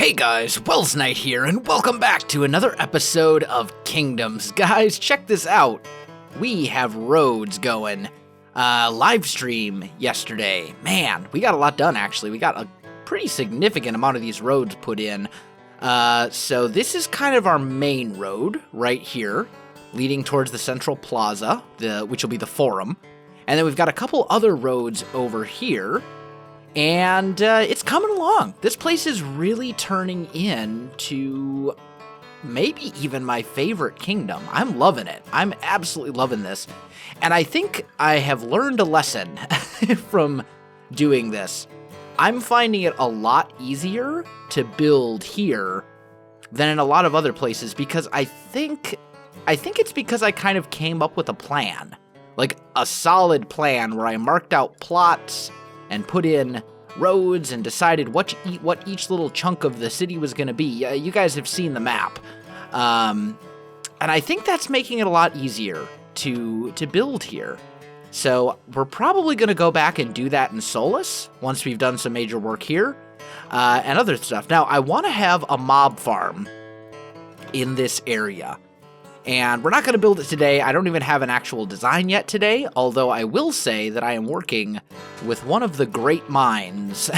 Hey guys, Welsknight here, and welcome back to another episode of Kingdoms. Guys, check this out. We have roads going. Live stream yesterday. Man, we got a lot done, actually. We got a pretty significant amount of these roads put in. So this is kind of our main road right here, leading towards the central plaza, which will be the forum. And then we've got a couple other roads over here. And it's coming along. This place is really turning into maybe even my favorite kingdom. I'm loving it. I'm absolutely loving this. And I think I have learned a lesson from doing this. I'm finding it a lot easier to build here than in a lot of other places because I think it's because I kind of came up with a plan. Like a solid plan where I marked out plots and put in roads and decided what each little chunk of the city was going to be. You guys have seen the map. And I think that's making it a lot easier to build here. So we're probably going to go back and do that in Solus once we've done some major work here and other stuff. Now, I want to have a mob farm in this area. And we're not going to build it today. I don't even have an actual design yet today, although I will say that I am working with one of the great minds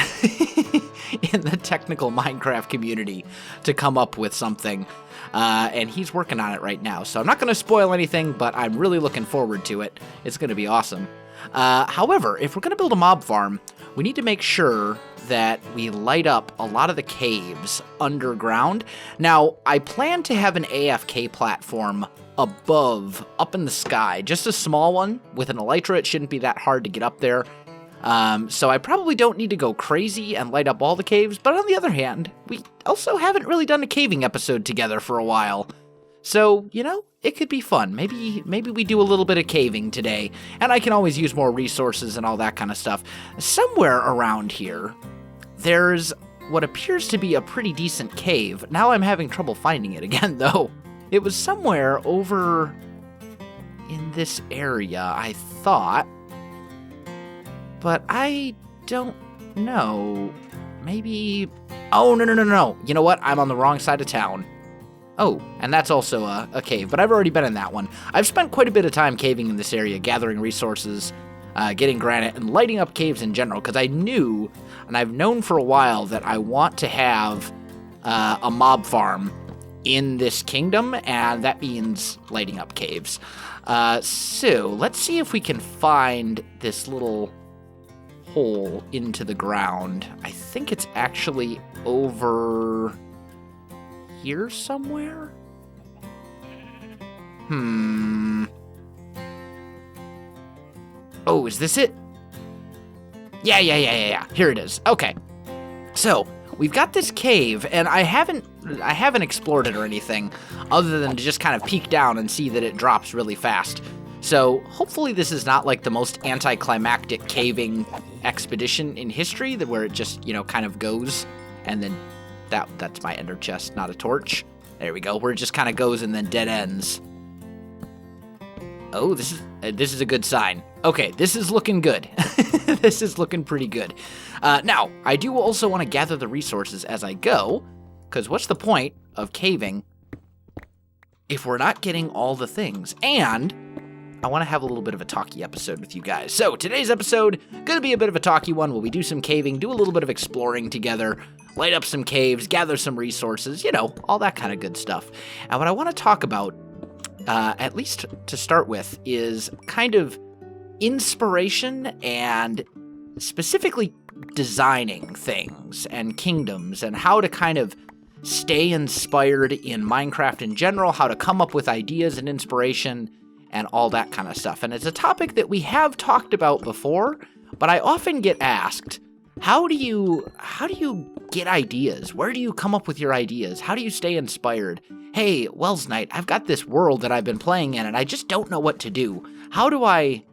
in the technical Minecraft community to come up with something. And he's working on it right now. So I'm not going to spoil anything, but I'm really looking forward to it. It's going to be awesome. However, if we're going to build a mob farm, we need to make sure that we light up a lot of the caves underground. Now, I plan to have an AFK platform above, up in the sky, just a small one. With an elytra, it shouldn't be that hard to get up there. So I probably don't need to go crazy and light up all the caves, but on the other hand, we also haven't really done a caving episode together for a while. So, you know, it could be fun. Maybe we do a little bit of caving today, and I can always use more resources and all that kind of stuff. Somewhere around here, there's what appears to be a pretty decent cave. Now I'm having trouble finding it again, though. It was somewhere over in this area, I thought. But I don't know. Maybe... Oh, no. You know what? I'm on the wrong side of town. Oh, and that's also a cave, but I've already been in that one. I've spent quite a bit of time caving in this area, gathering resources, getting granite, and lighting up caves in general, because I knew, and I've known for a while, that I want to have a mob farm in this kingdom, and that means lighting up caves. So, let's see if we can find this little hole into the ground. I think it's actually over here somewhere? Oh, is this it? Yeah. Here it is. Okay. So, we've got this cave, and I haven't explored it or anything, other than to just kind of peek down and see that it drops really fast. So, hopefully this is not like the most anticlimactic caving expedition in history, where it just, you know, kind of goes, and then that's my ender chest, not a torch. There we go, where it just kind of goes and then dead ends. Oh, this is a good sign. Okay, this is looking good. This is looking pretty good. Now, I do also want to gather the resources as I go, because what's the point of caving if we're not getting all the things? And I want to have a little bit of a talky episode with you guys. So, today's episode, going to be a bit of a talky one, where we do some caving, do a little bit of exploring together, light up some caves, gather some resources, you know, all that kind of good stuff. And what I want to talk about, at least to start with, is kind of inspiration and specifically designing things and kingdoms and how to kind of stay inspired in Minecraft in general, how to come up with ideas and inspiration and all that kind of stuff. And it's a topic that we have talked about before, but I often get asked, how do you get ideas? Where do you come up with your ideas? How do you stay inspired? Hey, Welsknight, I've got this world that I've been playing in and I just don't know what to do. How do I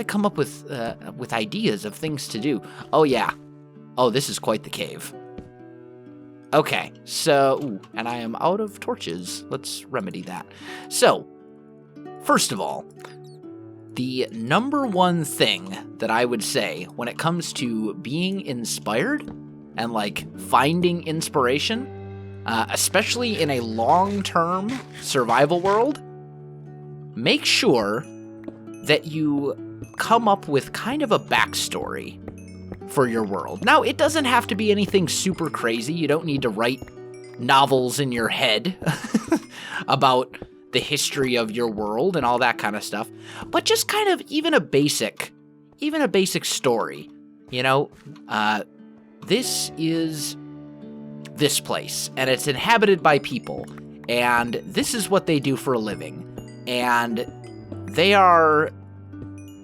come up with ideas of things to do? Oh yeah. Oh, this is quite the cave. Okay, so, and I am out of torches. Let's remedy that. So, first of all, the number one thing that I would say when it comes to being inspired and like finding inspiration, especially in a long-term survival world, make sure that you come up with kind of a backstory for your world. Now, it doesn't have to be anything super crazy. You don't need to write novels in your head about the history of your world and all that kind of stuff, but just kind of even a basic story. This is this place, and it's inhabited by people, and this is what they do for a living, and they are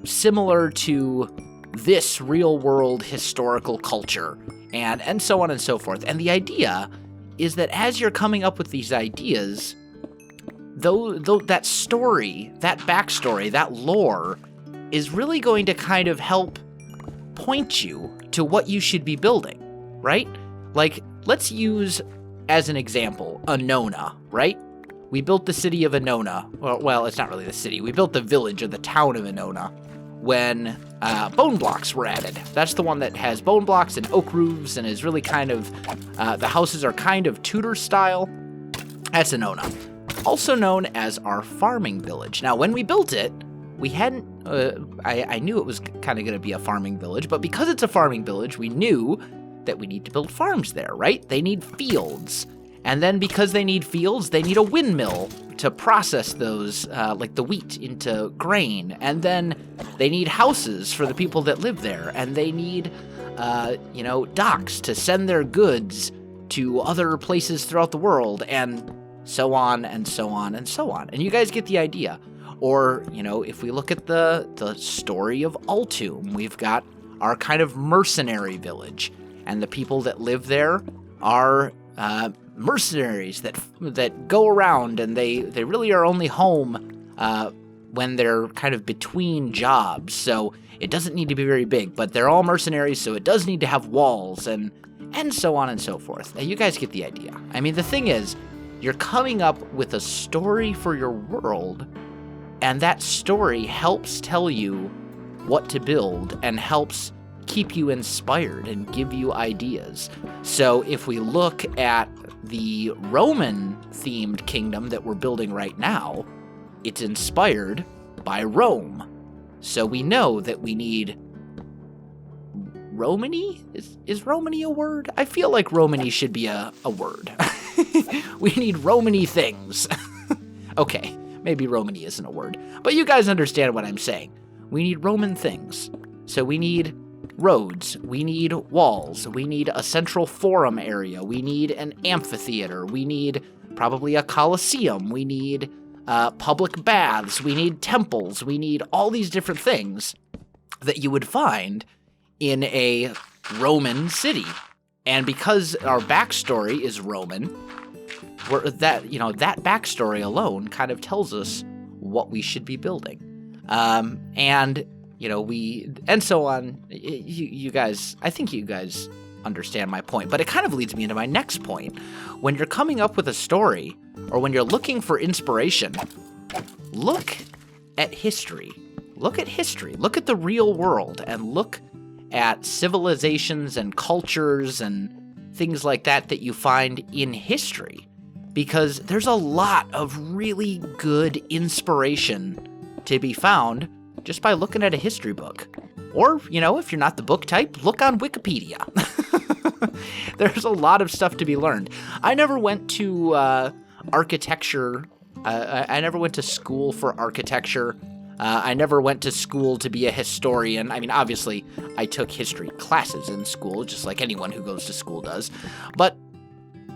similar to this real-world historical culture, and so on and so forth. And the idea is that as you're coming up with these ideas, though that story, that backstory, that lore, is really going to kind of help point you to what you should be building, right? Like, let's use as an example Annona, right? We built the city of Annona. Well, it's not really the city. We built the village or the town of Annona when bone blocks were added. That's the one that has bone blocks and oak roofs and is really kind of, the houses are kind of Tudor style. That's Annona. Also known as our farming village. Now, when we built it, we hadn't, I knew it was kind of going to be a farming village, but because it's a farming village, we knew that we need to build farms there, right? They need fields. And then because they need fields, they need a windmill to process those, like the wheat, into grain. And then they need houses for the people that live there. And they need, docks to send their goods to other places throughout the world, and so on and so on and so on. And you guys get the idea. Or, if we look at the story of Altum, we've got our kind of mercenary village. And the people that live there are mercenaries that go around, and they really are only home when they're kind of between jobs. So it doesn't need to be very big, but they're all mercenaries, so it does need to have walls and so on and so forth. Now, you guys get the idea. I mean, the thing is, you're coming up with a story for your world, and that story helps tell you what to build and helps keep you inspired and give you ideas. So if we look at the Roman-themed kingdom that we're building right now, it's inspired by Rome. So we know that we need Romany? Is Romany a word? I feel like Romany should be a word. We need Romany things. Okay, maybe Romany isn't a word, but you guys understand what I'm saying. We need Roman things. So we need roads, we need walls, we need a central forum area, we need an amphitheater, we need probably a coliseum, we need public baths, we need temples, we need all these different things that you would find in a Roman city. And because our backstory is Roman, that backstory alone kind of tells us what we should be building. And so on. You guys, I think you guys understand my point, but it kind of leads me into my next point. When you're coming up with a story, or when you're looking for inspiration, look at history. Look at history. Look at the real world, and look at civilizations and cultures and things like that you find in history, because there's a lot of really good inspiration to be found just by looking at a history book. Or, if you're not the book type, look on Wikipedia. There's a lot of stuff to be learned. I never went to architecture. I never went to school for architecture. I never went to school to be a historian. I mean, obviously, I took history classes in school, just like anyone who goes to school does. But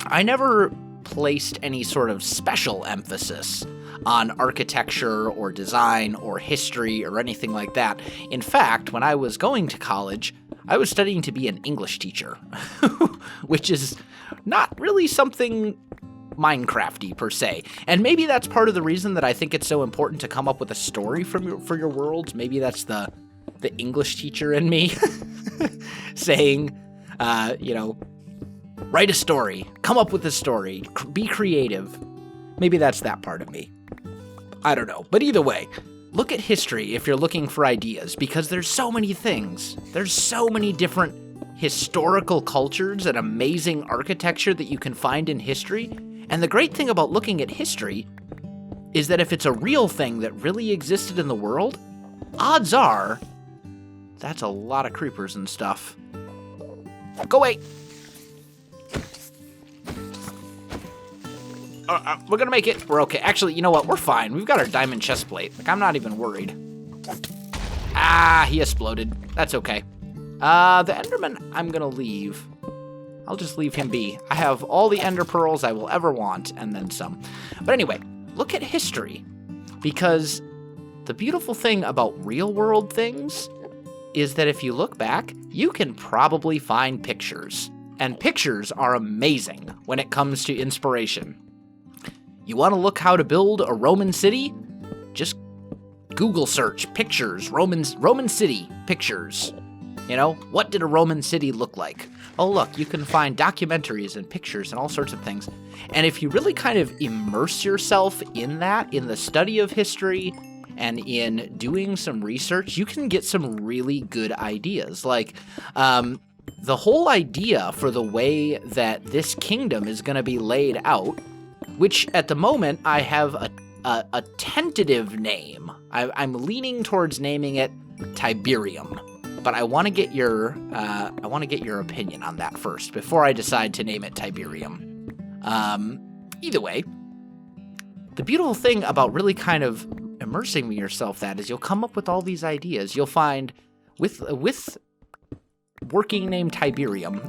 I never placed any sort of special emphasis on architecture or design or history or anything like that. In fact, when I was going to college, I was studying to be an English teacher, which is not really something Minecrafty per se. And maybe that's part of the reason that I think it's so important to come up with a story for your worlds. Maybe that's the English teacher in me saying, write a story, come up with a story, be creative. Maybe that's that part of me. I don't know. But either way, look at history if you're looking for ideas, because there's so many things. There's so many different historical cultures and amazing architecture that you can find in history. And the great thing about looking at history is that if it's a real thing that really existed in the world, odds are that's a lot of creepers and stuff. Go away! We're gonna make it. We're okay. Actually, you know what? We're fine. We've got our diamond chest plate. Like, I'm not even worried. Ah, he exploded. That's okay. The Enderman, I'm gonna leave. I'll just leave him be. I have all the Ender Pearls I will ever want, and then some. But anyway, look at history. Because the beautiful thing about real-world things is that if you look back, you can probably find pictures. And pictures are amazing when it comes to inspiration. You want to look how to build a Roman city? Just Google search pictures, Roman city pictures. You know, what did a Roman city look like? Oh, look, you can find documentaries and pictures and all sorts of things. And if you really kind of immerse yourself in that, in the study of history and in doing some research, you can get some really good ideas. Like, the whole idea for the way that this kingdom is going to be laid out, which at the moment I have a tentative name. I'm leaning towards naming it Tiberium, but I want to get your opinion on that first before I decide to name it Tiberium. Either way, the beautiful thing about really kind of immersing yourself that is you'll come up with all these ideas. You'll find with working name Tiberium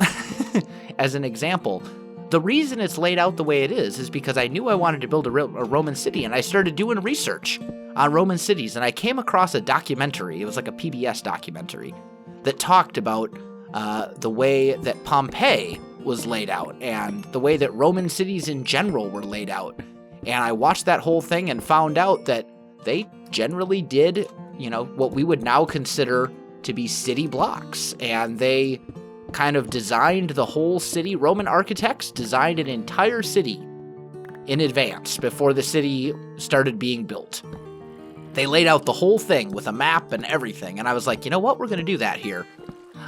as an example. The reason it's laid out the way it is because I knew I wanted to build a Roman city, and I started doing research on Roman cities, and I came across a documentary. It was like a PBS documentary that talked about the way that Pompeii was laid out and the way that Roman cities in general were laid out. And I watched that whole thing and found out that they generally did, you know, what we would now consider to be city blocks, and they kind of designed the whole city. Roman architects designed an entire city in advance before the city started being built. They laid out the whole thing with a map and everything, and I was like, you know what, we're going to do that here.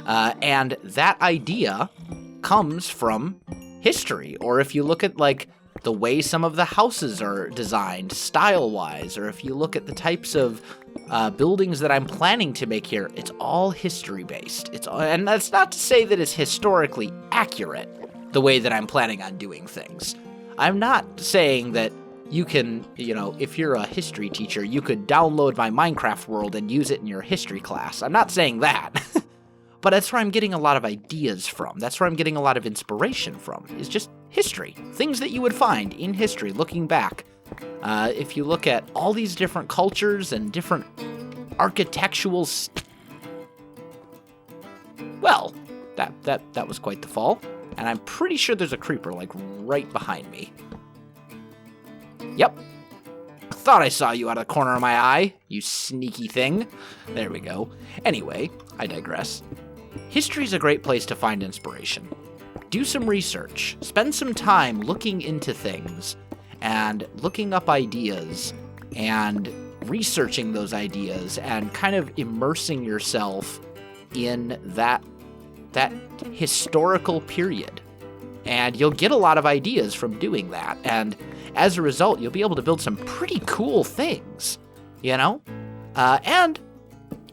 And that idea comes from history, or if you look at like the way some of the houses are designed style-wise, or if you look at the types of buildings that I'm planning to make here, it's all history-based. And that's not to say that it's historically accurate, the way that I'm planning on doing things. I'm not saying that you can, you know, if you're a history teacher, you could download my Minecraft world and use it in your history class. I'm not saying that. But that's where I'm getting a lot of ideas from. That's where I'm getting a lot of inspiration from, is just history. Things that you would find in history, looking back. If you look at all these different cultures and different architectural... Well, that was quite the fall. And I'm pretty sure there's a creeper, like, right behind me. Yep. Thought I saw you out of the corner of my eye, you sneaky thing. There we go. Anyway, I digress. History's a great place to find inspiration. Do some research. Spend some time looking into things and looking up ideas and researching those ideas and kind of immersing yourself in that historical period. And you'll get a lot of ideas from doing that. And as a result, you'll be able to build some pretty cool things, you know? And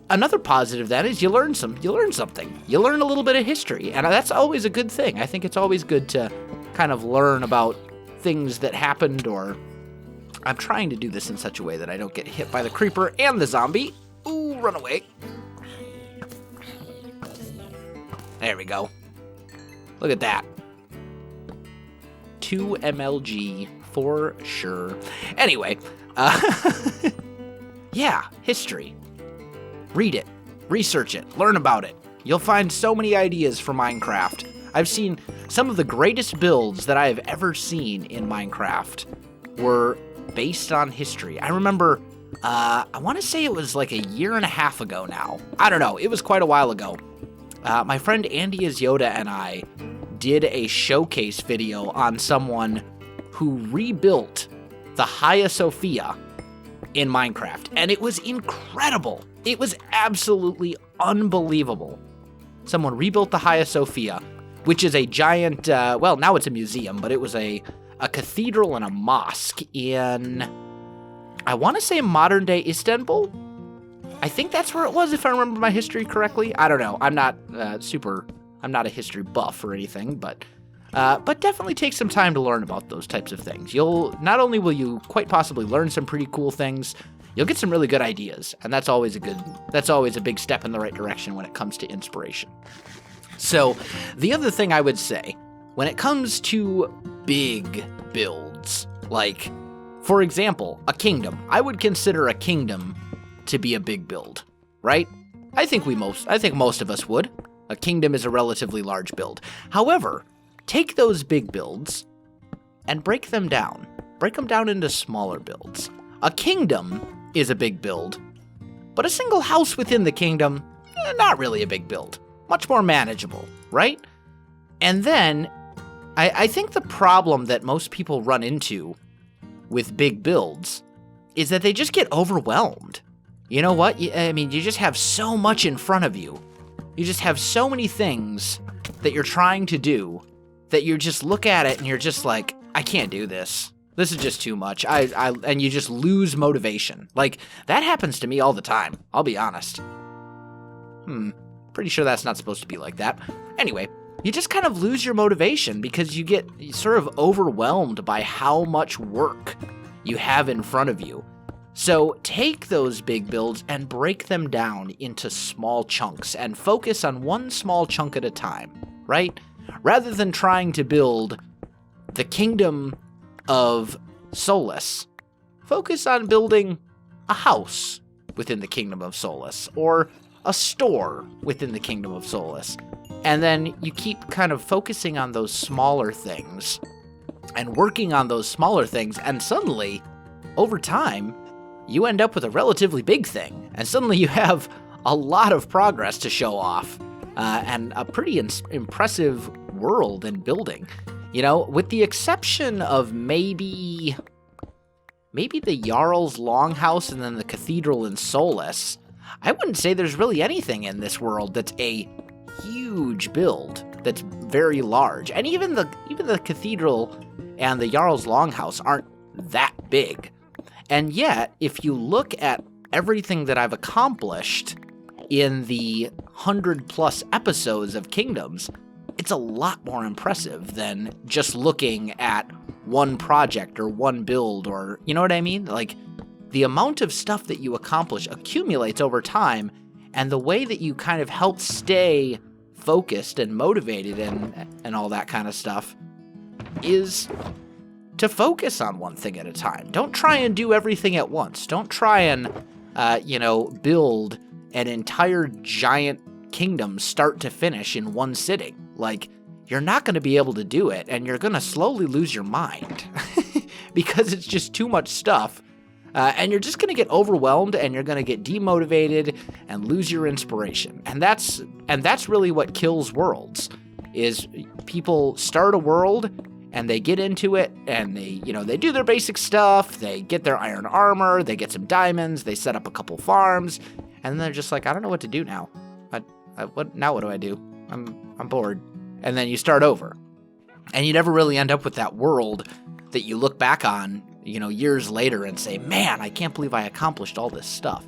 another positive then is you learn something. You learn a little bit of history, and that's always a good thing. I think it's always good to kind of learn about things that happened, or I'm trying to do this in such a way that I don't get hit by the creeper and the zombie. Ooh, run away. There we go. Look at that. 2 MLG for sure. Anyway, yeah, history. Read it, research it, learn about it. You'll find so many ideas for Minecraft. I've seen some of the greatest builds that I have ever seen in Minecraft were based on history. I remember, I want to say it was like a year and a half ago now. I don't know, it was quite a while ago. My friend Andy Yoda and I did a showcase video on someone who rebuilt the Hagia Sophia in Minecraft, and it was incredible. It was absolutely unbelievable. someone rebuilt the Hagia Sophia, which is a giant, well, now it's a museum, but it was a cathedral and a mosque in, I want to say, modern-day Istanbul. I think that's where it was, if I remember my history correctly. I don't know. I'm not I'm not a history buff or anything, but definitely take some time to learn about those types of things. Not only will you quite possibly learn some pretty cool things, you'll get some really good ideas, and that's always a big step in the right direction when it comes to inspiration. So, the other thing I would say, when it comes to big builds, like, for example, a kingdom. I would consider a kingdom to be a big build, right? I think most of us would. A kingdom is a relatively large build. However, take those big builds and break them down. Break them down into smaller builds. A kingdom is a big build, but a single house within the kingdom, not really a big build. Much more manageable, right? And then, I think the problem that most people run into with big builds is that they just get overwhelmed. You know what? I mean, you just have so much in front of you. You just have so many things that you're trying to do that you just look at it and you're just like, I can't do this. This is just too much. And you just lose motivation. Like, that happens to me all the time. I'll be honest. Pretty sure that's not supposed to be like that. Anyway, you just kind of lose your motivation because you get sort of overwhelmed by how much work you have in front of you. So take those big builds and break them down into small chunks and focus on one small chunk at a time, right? Rather than trying to build the kingdom of Solus, focus on building a house within the kingdom of Solus, or a store within the kingdom of Solus. And then you keep kind of focusing on those smaller things and working on those smaller things, and suddenly, over time, you end up with a relatively big thing, and suddenly you have a lot of progress to show off, and a pretty impressive world and building. You know, with the exception of maybe the Jarl's Longhouse and then the Cathedral in Solus, I wouldn't say there's really anything in this world that's a huge build, that's very large. And even the Cathedral and the Jarl's Longhouse aren't that big. And yet, if you look at everything that I've accomplished in the 100+ episodes of Kingdoms, it's a lot more impressive than just looking at one project or one build, or, you know what I mean? Like, the amount of stuff that you accomplish accumulates over time, and the way that you kind of help stay focused and motivated and all that kind of stuff is to focus on one thing at a time. Don't try and do everything at once. Don't try and, build an entire giant kingdom start to finish in one sitting. Like, you're not going to be able to do it, and you're going to slowly lose your mind because it's just too much stuff. And you're just going to get overwhelmed, and you're going to get demotivated and lose your inspiration. And that's really what kills worlds, is people start a world and they get into it and they do their basic stuff. They get their iron armor, they get some diamonds, they set up a couple farms, and then they're just like, I don't know what to do now. What do I do? I'm bored. And then you start over. And you never really end up with that world that you look back on, years later and say, man, I can't believe I accomplished all this stuff.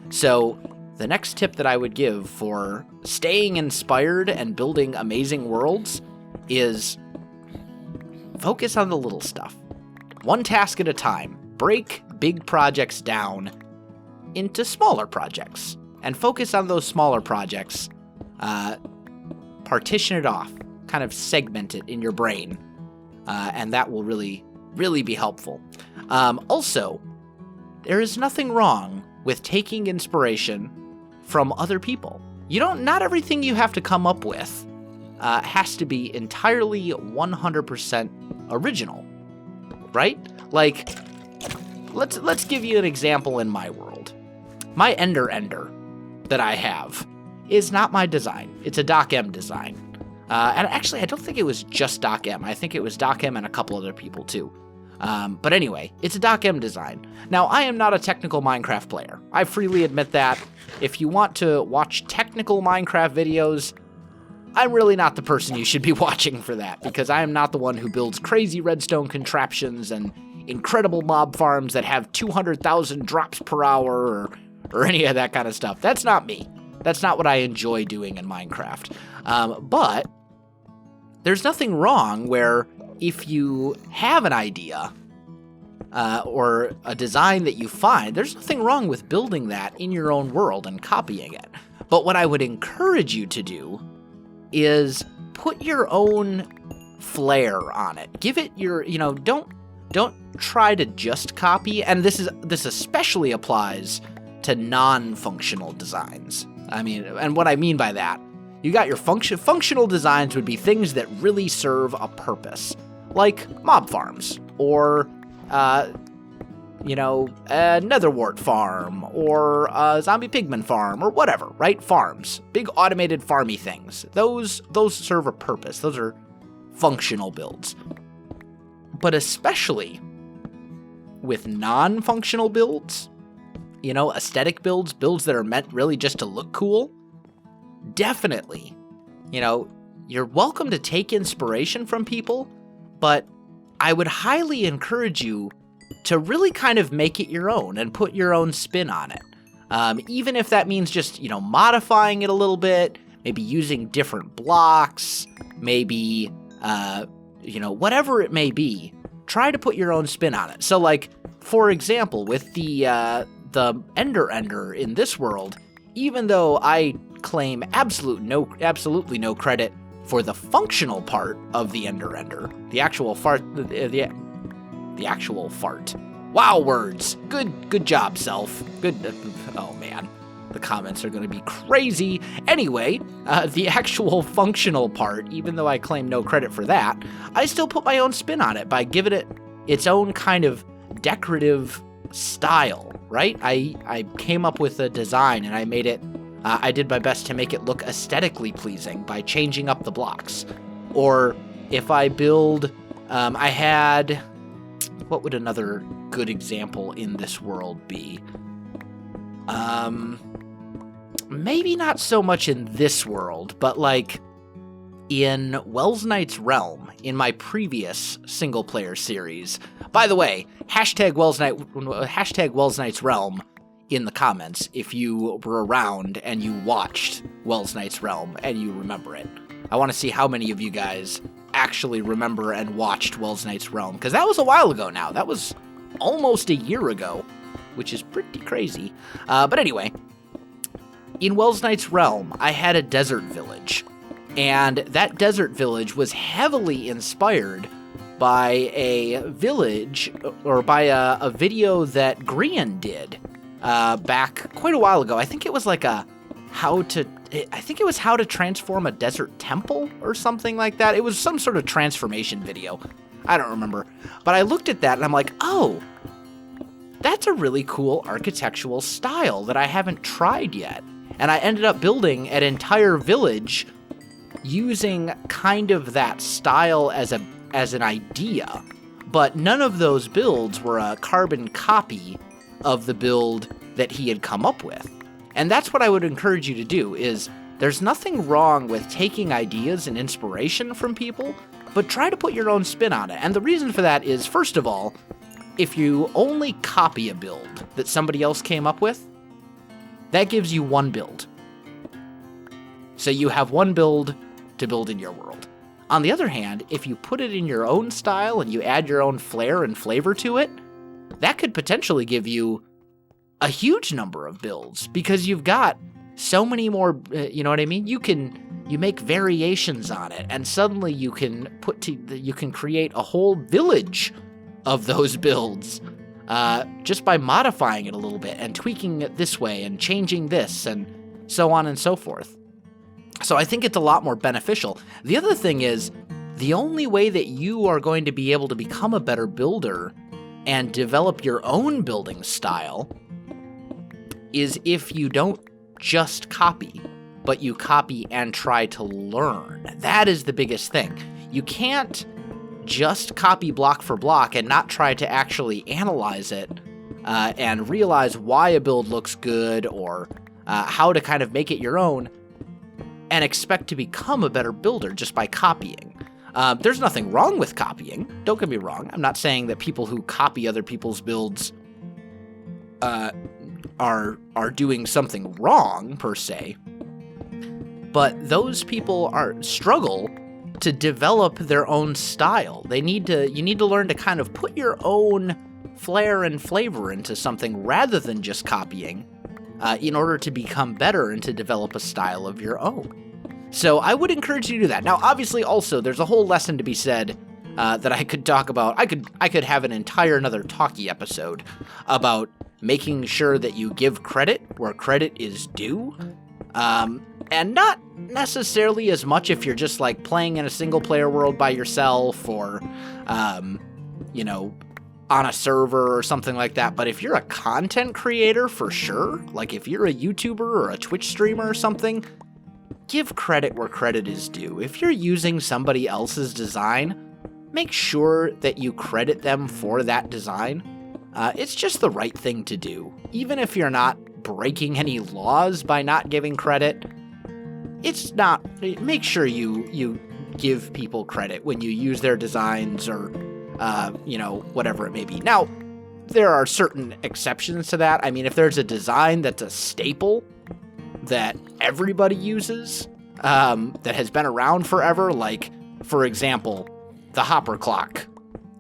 So the next tip that I would give for staying inspired and building amazing worlds is focus on the little stuff. One task at a time. Break big projects down into smaller projects and focus on those smaller projects. Partition it off, kind of segment it in your brain, and that will really, really be helpful. Also, there is nothing wrong with taking inspiration from other people. Not everything you have to come up with has to be entirely 100% original, right? Like, let's give you an example in my world. My Ender that I have is not my design. It's a Doc M design. And actually, I don't think it was just Doc M. I think it was Doc M and a couple other people too. But anyway, it's a Doc M design. Now, I am not a technical Minecraft player. I freely admit that. If you want to watch technical Minecraft videos, I'm really not the person you should be watching for that, because I am not the one who builds crazy redstone contraptions and incredible mob farms that have 200,000 drops per hour or any of that kind of stuff. That's not me. That's not what I enjoy doing in Minecraft. But there's nothing wrong where if you have an idea or a design that you find, there's nothing wrong with building that in your own world and copying it. But what I would encourage you to do is put your own flair on it. Give it your, don't try to just copy, and this especially applies to non-functional designs. I mean, and what I mean by that, you got your functional designs would be things that really serve a purpose, like mob farms, or a netherwart farm, or a zombie pigman farm, or whatever, right? Farms. Big automated farmy things. Those serve a purpose. Those are functional builds. But especially with non-functional builds, aesthetic builds that are meant really just to look cool, definitely, you're welcome to take inspiration from people, but I would highly encourage you to really kind of make it your own and put your own spin on it. Even if that means just, modifying it a little bit, maybe using different blocks, maybe, whatever it may be, try to put your own spin on it. So, like, for example, with the Ender in this world, even though I claim absolutely no credit for the functional part of the Ender, the actual fart. Wow, words. Good job, self. Good. Oh man, the comments are going to be crazy. Anyway, the actual functional part, even though I claim no credit for that, I still put my own spin on it by giving it its own kind of decorative style, right? I came up with a design and I made it, I did my best to make it look aesthetically pleasing by changing up the blocks. Or if I build, what would another good example in this world be? Maybe not so much in this world, but like in Welsknight's Realm, in my previous single-player series. By the way, hashtag Welsknight's Realm in the comments if you were around and you watched Welsknight's Realm and you remember it. I want to see how many of you guys actually remember and watched Welsknight's Realm, because that was a while ago now. That was almost a year ago, which is pretty crazy. But anyway, in Welsknight's Realm, I had a desert village, and that desert village was heavily inspired by a village, or by a video that Grian did back quite a while ago. I think it was like how to transform a desert temple or something like that. It was some sort of transformation video. I don't remember. But I looked at that and I'm like, oh, that's a really cool architectural style that I haven't tried yet. And I ended up building an entire village using kind of that style as an idea. But none of those builds were a carbon copy of the build that he had come up with. And that's what I would encourage you to do, is there's nothing wrong with taking ideas and inspiration from people, but try to put your own spin on it. And the reason for that is, first of all, if you only copy a build that somebody else came up with, that gives you one build. So you have one build to build in your world. On the other hand, if you put it in your own style and you add your own flair and flavor to it, that could potentially give you a huge number of builds, because you've got so many more, you know what I mean? You make variations on it, and suddenly you can create a whole village of those builds just by modifying it a little bit and tweaking it this way and changing this and so on and so forth. So I think it's a lot more beneficial. The other thing is, the only way that you are going to be able to become a better builder and develop your own building style is if you don't just copy, but you copy and try to learn. That is the biggest thing. You can't just copy block for block and not try to actually analyze it and realize why a build looks good or how to kind of make it your own. and expect to become a better builder just by copying. There's nothing wrong with copying. Don't get me wrong. I'm not saying that people who copy other people's builds are doing something wrong per se. But those people struggle to develop their own style. You need to learn to kind of put your own flair and flavor into something rather than just copying, in order to become better and to develop a style of your own. So I would encourage you to do that. Now, obviously, also there's a whole lesson to be said that I could talk about. I could have an entire another talkie episode about making sure that you give credit where credit is due. And not necessarily as much if you're just like playing in a single player world by yourself or, on a server or something like that. But if you're a content creator, for sure, like if you're a YouTuber or a Twitch streamer or something, give credit where credit is due. If you're using somebody else's design, make sure that you credit them for that design. It's just the right thing to do. Even if you're not breaking any laws by not giving credit, make sure you give people credit when you use their designs or, whatever it may be. Now, there are certain exceptions to that. I mean, if there's a design that's a staple that everybody uses, that has been around forever, like, for example, the hopper clock.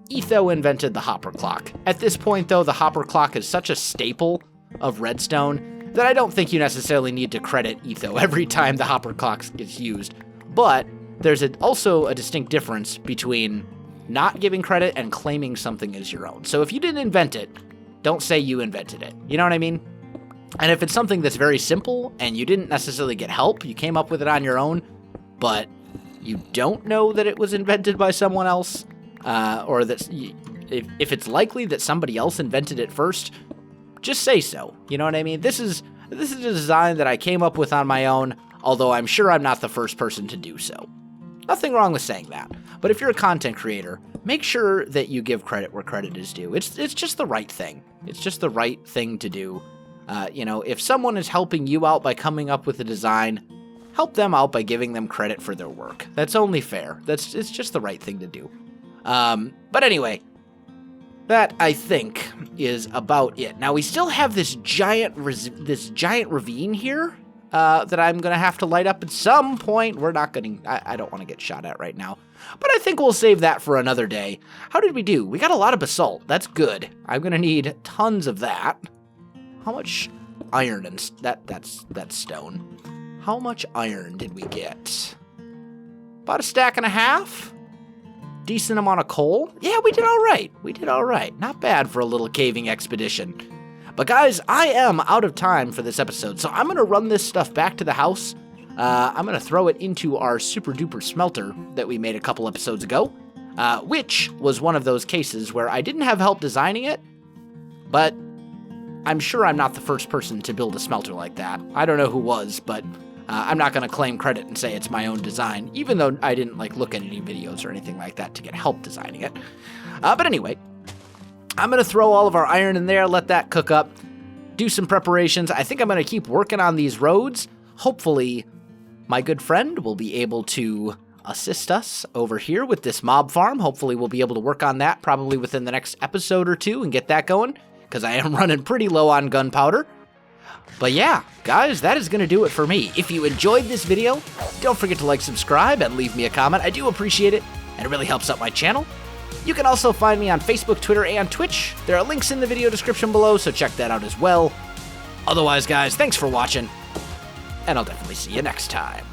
Etho invented the hopper clock. At this point, though, the hopper clock is such a staple of Redstone that I don't think you necessarily need to credit Etho every time the hopper clock is used. But there's also a distinct difference between not giving credit and claiming something as your own. So if you didn't invent it, don't say you invented it. You know what I mean? And if it's something that's very simple and you didn't necessarily get help, you came up with it on your own, but you don't know that it was invented by someone else, or that if it's likely that somebody else invented it first, just say so. You know what I mean? This is a design that I came up with on my own, although I'm sure I'm not the first person to do so. Nothing wrong with saying that. But if you're a content creator, make sure that you give credit where credit is due. It's just the right thing. It's just the right thing to do. If someone is helping you out by coming up with a design, help them out by giving them credit for their work. That's only fair. It's just the right thing to do. But anyway, that I think is about it. Now we still have this giant ravine here that I'm gonna have to light up at some point. I don't want to get shot at right now, but I think we'll save that for another day. How did we do? We got a lot of basalt. That's good. I'm gonna need tons of that. How much iron and that's stone. How much iron did we get? About a stack and a half. Decent amount of coal. Yeah, we did all right. Not bad for a little caving expedition. But guys, I am out of time for this episode, so I'm going to run this stuff back to the house. I'm going to throw it into our super duper smelter that we made a couple episodes ago, which was one of those cases where I didn't have help designing it, but I'm sure I'm not the first person to build a smelter like that. I don't know who was, but I'm not going to claim credit and say it's my own design, even though I didn't look at any videos or anything like that to get help designing it. But anyway, I'm going to throw all of our iron in there, let that cook up, do some preparations. I think I'm going to keep working on these roads. Hopefully, my good friend will be able to assist us over here with this mob farm. Hopefully, we'll be able to work on that probably within the next episode or two and get that going, because I am running pretty low on gunpowder. But yeah, guys, that is going to do it for me. If you enjoyed this video, don't forget to like, subscribe, and leave me a comment. I do appreciate it, and it really helps out my channel. You can also find me on Facebook, Twitter, and Twitch. There are links in the video description below, so check that out as well. Otherwise, guys, thanks for watching, and I'll definitely see you next time.